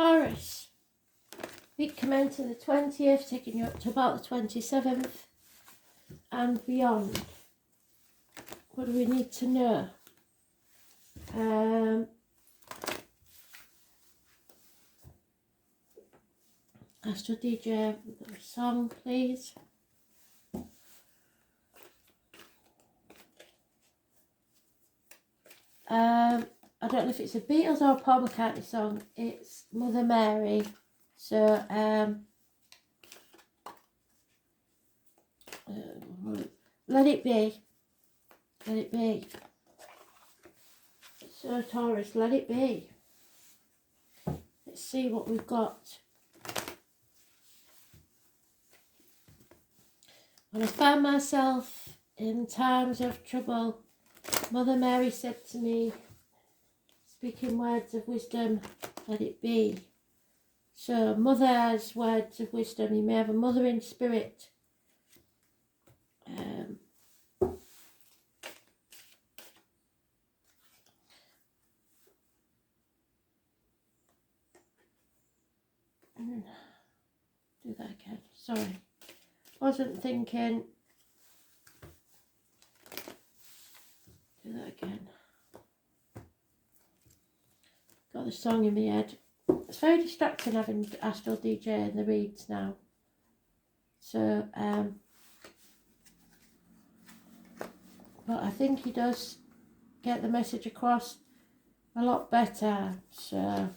Taurus, week commencing the 20th, taking you up to about the 27th and beyond. What do we need to know? Astro DJ, a song please. I don't know if it's a Beatles or a Paul McCartney song. It's Mother Mary. So, let it be. Let it be. So, Taurus, let it be. Let's see what we've got. When I found myself in times of trouble, Mother Mary said to me, speaking words of wisdom, let it be. So, Mother has words of wisdom. You may have a mother in spirit. Do that again. Sorry. Wasn't thinking. Do that again. Got the song in my head. It's very distracting having Astral DJ in the reads now. So, but I think he does get the message across a lot better. So,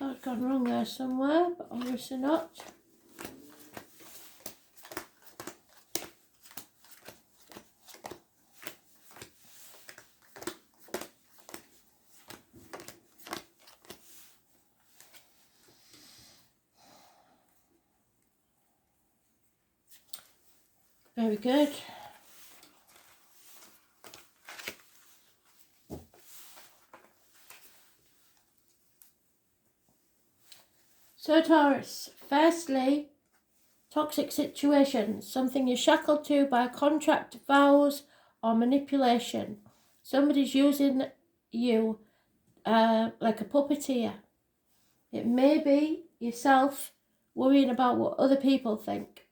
I've gone wrong there somewhere, but obviously not. Very good. So Taurus, firstly, toxic situations, something you're shackled to by contract, vows or manipulation. Somebody's using you like a puppeteer. It may be yourself worrying about what other people think,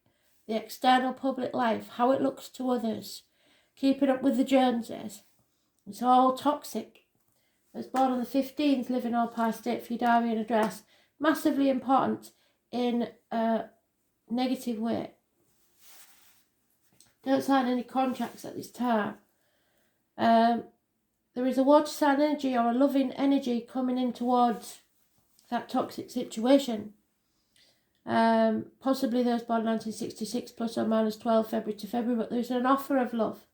the external public life, how it looks to others, keeping up with the Joneses. It's all toxic. I was born on the 15th, living all past date for your diary and address. Massively important in a negative way. Don't sign any contracts at this time. There is a water sign energy or a loving energy coming in towards that toxic situation. Possibly those born 1966 plus or minus 12 February to February, but there's an offer of love.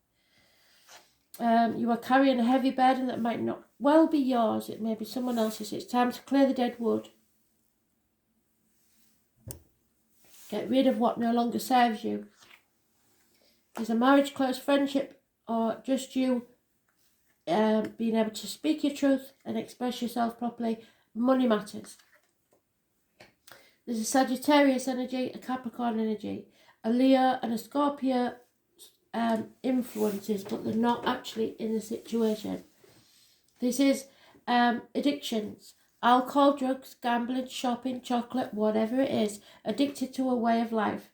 You are carrying a heavy burden that might not well be yours. It may be someone else's. It's time to clear the dead wood. Get rid of what no longer serves you. Is a marriage, close friendship, or just you being able to speak your truth and express yourself properly? Money matters. There's a Sagittarius energy, a Capricorn energy, a Leo and a Scorpio influences, but they're not actually in the situation. This is addictions. Alcohol, drugs, gambling, shopping, chocolate, whatever it is. Addicted to a way of life.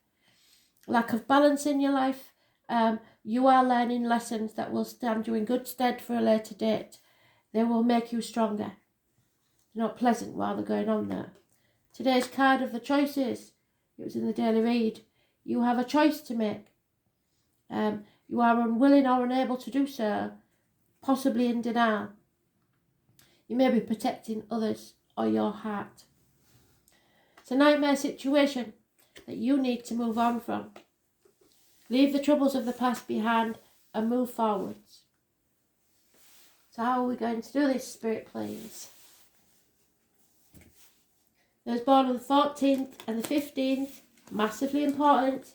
Lack of balance in your life. You are learning lessons that will stand you in good stead for a later date. They will make you stronger. They're not pleasant while they're going on there. Today's card of the choices. It was in the daily read. You have a choice to make. You are unwilling or unable to do so. Possibly in denial. You may be protecting others or your heart. It's a nightmare situation that you need to move on from. Leave the troubles of the past behind and move forwards. So how are we going to do this, Spirit, please? Those born on the 14th and the 15th, massively important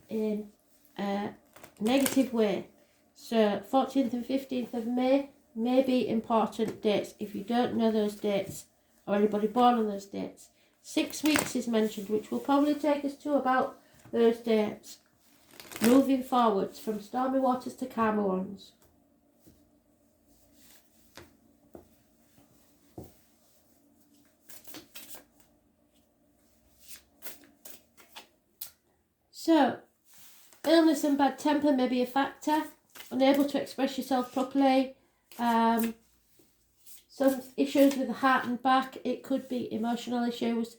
in a negative way. So 14th and 15th of May may be important dates if you don't know those dates or anybody born on those dates. 6 weeks is mentioned, which will probably take us to about those dates. Moving forwards from stormy waters to calmer ones. So, illness and bad temper may be a factor. Unable to express yourself properly. Some issues with the heart and back. It could be emotional issues.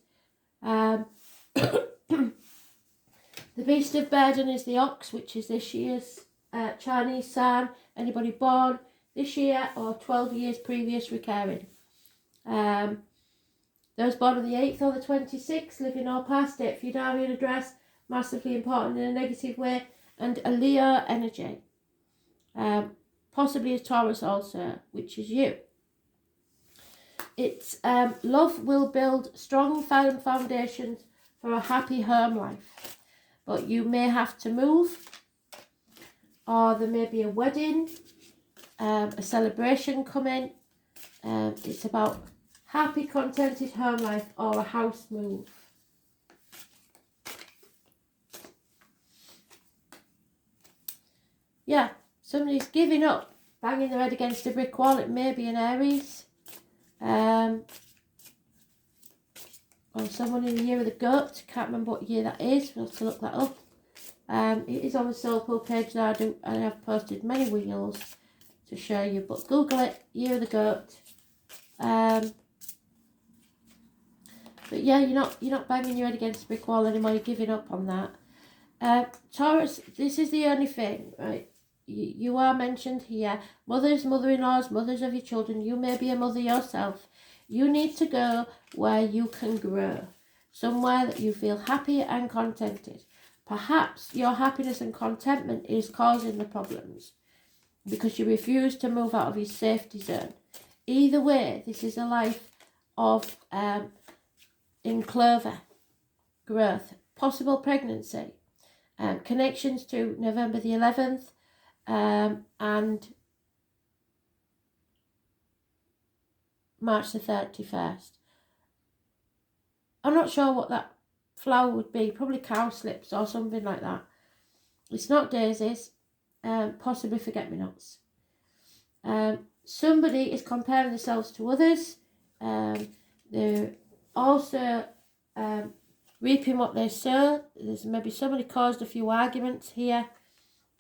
The beast of burden is the ox, which is this year's Chinese sign. Anybody born this year or 12 years previous recurring. Those born on the 8th or the 26th, living or past, date for your diary and address, massively important in a negative way, and a Leo energy. Possibly a Taurus also, which is you. It's love will build strong firm foundations for a happy home life. But you may have to move, or there may be a wedding, a celebration coming. It's about happy, contented home life or a house move. Yeah, somebody's giving up, banging their head against a brick wall. It may be an Aries. Or someone in the year of the goat. Can't remember what year that is. We'll have to look that up. It is on the Soul Pull page that I have posted many wheels to show you, but Google it, year of the goat. But yeah, you're not banging your head against a brick wall anymore. You're giving up on that. Taurus, this is the only thing, right? You are mentioned here. Mothers, mother-in-laws, mothers of your children. You may be a mother yourself. You need to go where you can grow. Somewhere that you feel happy and contented. Perhaps your happiness and contentment is causing the problems because you refuse to move out of your safety zone. Either way, this is a life of in clover, growth, possible pregnancy, connections to November the 11th, and March the 31st. I'm not sure what that flower would be, probably cowslips or something like that. It's not daisies, possibly forget-me-nots. Somebody is comparing themselves to others. They're also reaping what they sow. There's maybe somebody caused a few arguments here.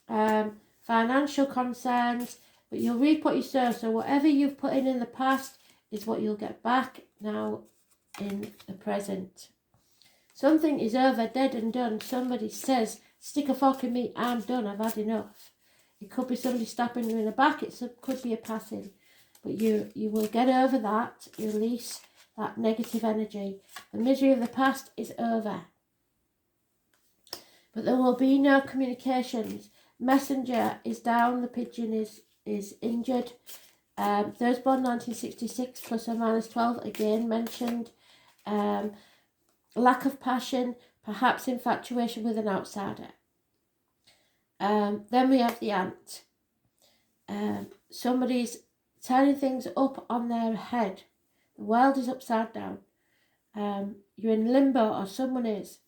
Financial concerns, but you'll reap what you sow. So whatever you've put in the past is what you'll get back now in the present. Something is over, dead and done. Somebody says, stick a fork in me, I'm done, I've had enough. It could be somebody stabbing you in the back, could be a passing. But you will get over that, release that negative energy. The misery of the past is over. But there will be no communications. Messenger is down, the pigeon is injured. Those born 1966 plus or minus 12 again mentioned. Lack of passion, perhaps infatuation with an outsider. Then we have the ant. Somebody's turning things up on their head. The world is upside down. You're in limbo, or someone is.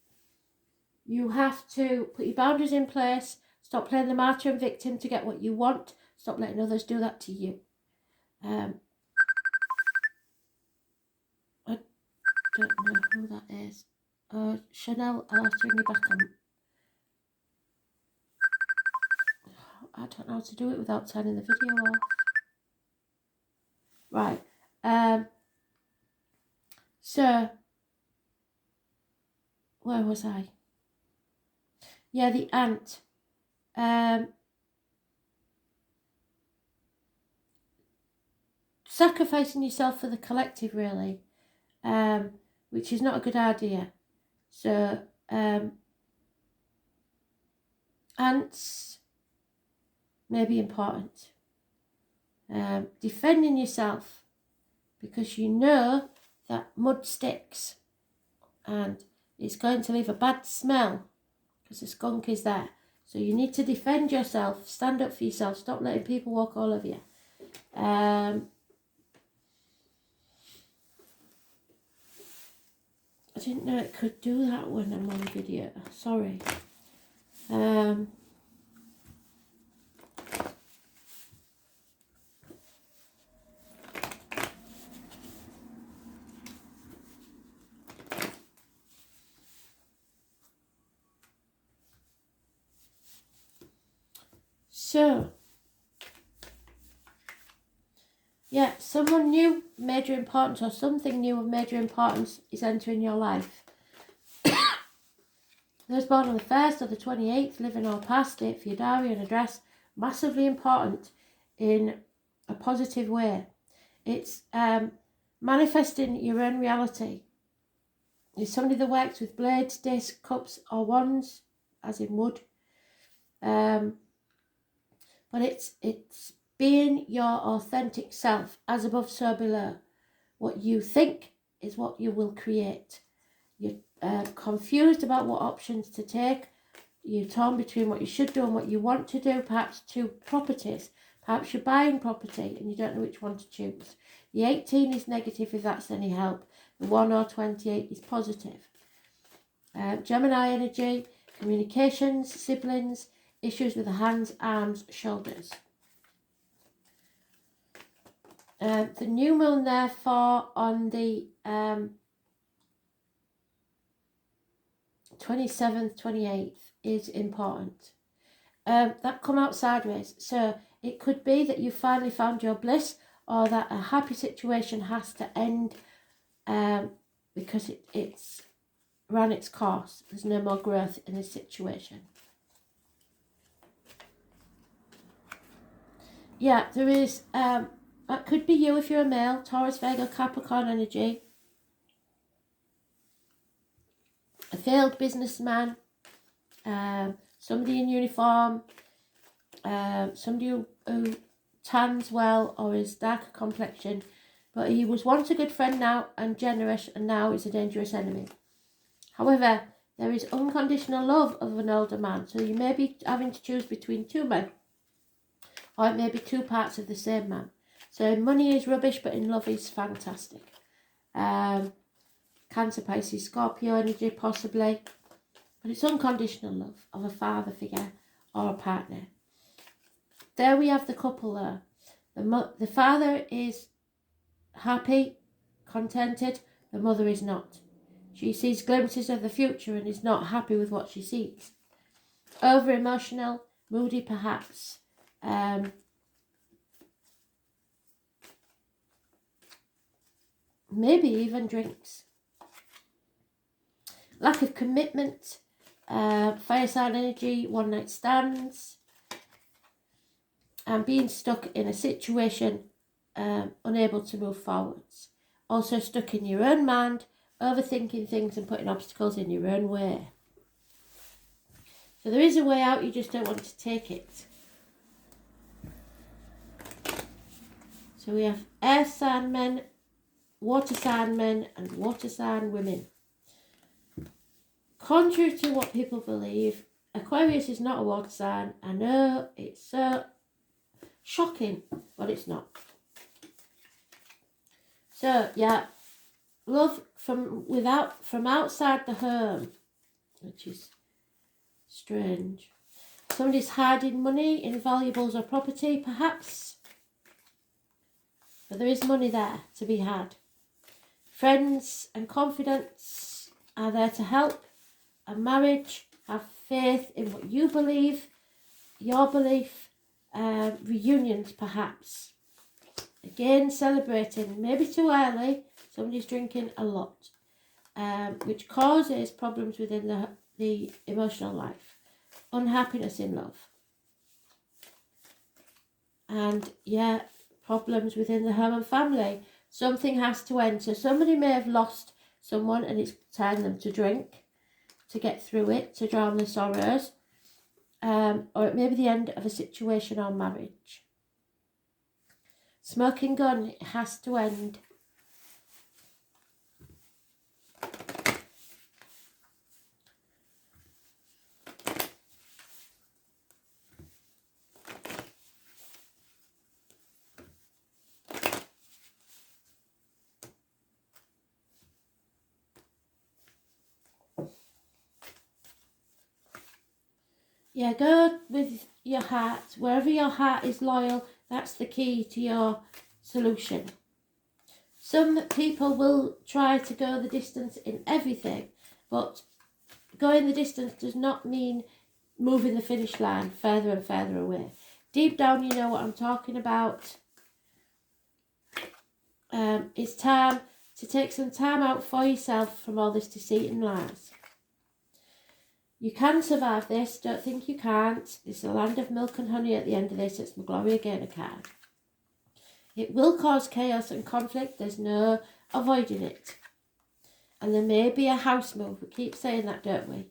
You have to put your boundaries in place. Stop playing the martyr and victim to get what you want. Stop letting others do that to you. I don't know who that is. Chanel, I'll have to ring you back on. I don't know how to do it without turning the video off. Right. So, where was I? Yeah, the ant. Sacrificing yourself for the collective, really. which is not a good idea. So, ants may be important. Defending yourself, because you know that mud sticks and it's going to leave a bad smell because the skunk is there. So you need to defend yourself, stand up for yourself, stop letting people walk all over you. I didn't know it could do that when I'm on video, sorry. So, yeah, someone new, major importance, or something new of major importance is entering your life. Those born on the 1st or the 28th, living or past, date for your diary and address, massively important in a positive way. It's manifesting your own reality. It's somebody that works with blades, discs, cups or wands, as in wood. But it's being your authentic self, as above, so below. What you think is what you will create. You're confused about what options to take. You're torn between what you should do and what you want to do, perhaps two properties. Perhaps you're buying property and you don't know which one to choose. The 18 is negative if that's any help. The 1 or 28 is positive. Gemini energy, communications, siblings, issues with the hands, arms, shoulders. The new moon, therefore, on the 27th, 28th is important. That come out sideways. So it could be that you finally found your bliss, or that a happy situation has to end because it's ran its course. There's no more growth in this situation. Yeah, there is, that could be you if you're a male, Taurus, Virgo, Capricorn energy. A failed businessman, somebody in uniform, somebody who tans well or is darker complexion, but he was once a good friend now and generous, and now is a dangerous enemy. However, there is unconditional love of an older man, so you may be having to choose between two men, or it may be two parts of the same man. So money is rubbish, but in love is fantastic. Cancer, Pisces, Scorpio energy possibly, but it's unconditional love of a father figure or a partner. There we have the couple there. The father is happy, contented, the mother is not. She sees glimpses of the future and is not happy with what she sees. Over emotional, moody perhaps. Maybe even drinks. Lack of commitment, fire sign energy, one night stands, and being stuck in a situation, unable to move forwards. Also stuck in your own mind, overthinking things and putting obstacles in your own way. So there is a way out, you just don't want to take it. So we have air sign men, water sign men and water sign women. Contrary to what people believe, Aquarius is not a water sign. I know it's so shocking, but it's not. So yeah, love from outside the home, which is strange. Somebody's hiding money in valuables or property, perhaps. But there is money there to be had. Friends and confidants are there to help. A marriage, have faith in what you believe, your belief. Reunions, perhaps. Again, celebrating, maybe too early. Somebody's drinking a lot, which causes problems within the emotional life. Unhappiness in love. And yeah, problems within the home and family. Something has to end. So somebody may have lost someone and it's telling them to drink, to get through it, to drown their sorrows. Or it may be the end of a situation or marriage. Smoking gun, it has to end. Yeah, go with your heart. Wherever your heart is loyal, that's the key to your solution. Some people will try to go the distance in everything, but going the distance does not mean moving the finish line further and further away. Deep down, you know what I'm talking about. It's time to take some time out for yourself from all this deceit and lies. You can survive this. Don't think you can't. It's a land of milk and honey at the end of this. It's my Gloria Gaynor card. It will cause chaos and conflict. There's no avoiding it. And there may be a house move. We keep saying that, don't we?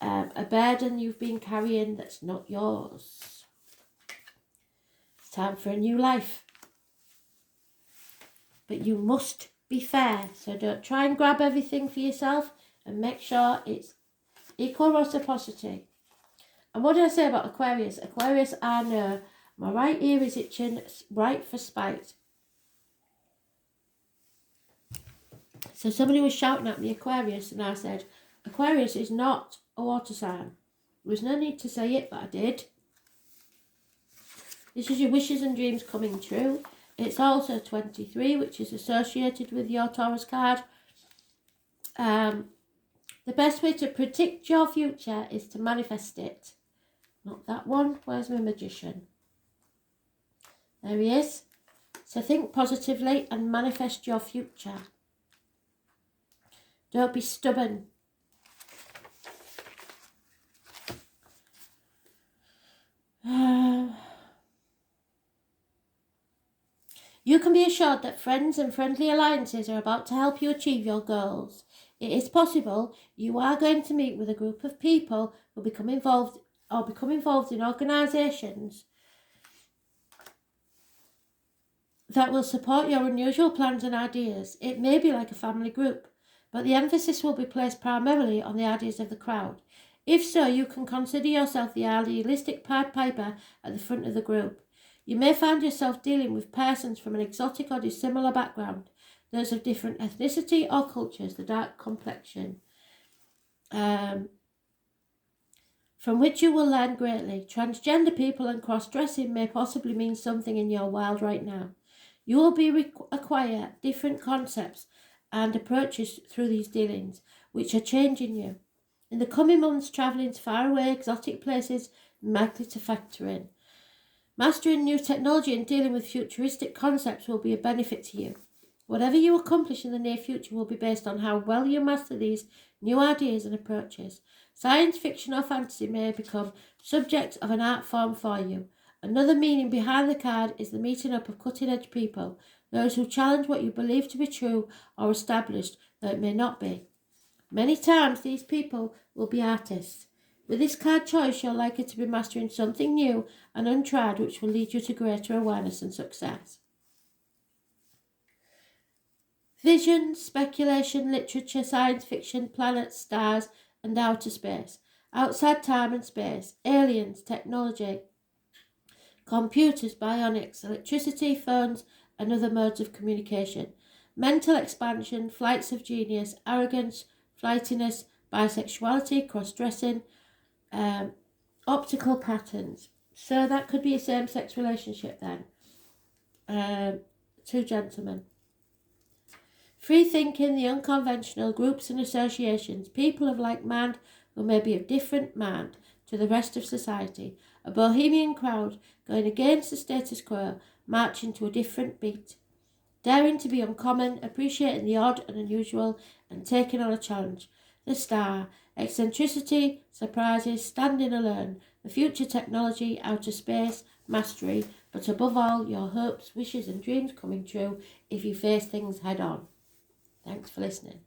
A burden you've been carrying that's not yours. It's time for a new life. But you must be fair. So don't try and grab everything for yourself, and make sure it's equal reciprocity. And what did I say about Aquarius? Aquarius, I know. My right ear is itching, right for spite. So somebody was shouting at me, Aquarius, and I said, Aquarius is not a water sign. There was no need to say it, but I did. This is your wishes and dreams coming true. It's also 23, which is associated with your Taurus card. The best way to predict your future is to manifest it. Not that one. Where's my magician? There he is. So think positively and manifest your future. Don't be stubborn. You can be assured that friends and friendly alliances are about to help you achieve your goals. It is possible you are going to meet with a group of people who become involved in organisations that will support your unusual plans and ideas. It may be like a family group, but the emphasis will be placed primarily on the ideas of the crowd. If so, you can consider yourself the idealistic Pied Piper at the front of the group. You may find yourself dealing with persons from an exotic or dissimilar background, those of different ethnicity or cultures, the dark complexion, from which you will learn greatly. Transgender people and cross-dressing may possibly mean something in your world right now. You will acquire different concepts and approaches through these dealings, which are changing you. In the coming months, travelling to faraway exotic places is likely to factor in. Mastering new technology and dealing with futuristic concepts will be a benefit to you. Whatever you accomplish in the near future will be based on how well you master these new ideas and approaches. Science fiction or fantasy may become subjects of an art form for you. Another meaning behind the card is the meeting up of cutting-edge people, those who challenge what you believe to be true or established, though it may not be. Many times these people will be artists. With this card choice, you're likely to be mastering something new and untried, which will lead you to greater awareness and success. Vision, speculation, literature, science fiction, planets, stars, and outer space. Outside time and space, aliens, technology, computers, bionics, electricity, phones, and other modes of communication. Mental expansion, flights of genius, arrogance, flightiness, bisexuality, cross-dressing, optical patterns. So that could be a same-sex relationship then. Two gentlemen. Free thinking, the unconventional, groups and associations, people of like mind who may be of different mind to the rest of society, a bohemian crowd going against the status quo, marching to a different beat, daring to be uncommon, appreciating the odd and unusual, and taking on a challenge. The star, eccentricity, surprises, standing alone, the future technology, outer space, mastery, but above all, your hopes, wishes and dreams coming true if you face things head on. Thanks for listening.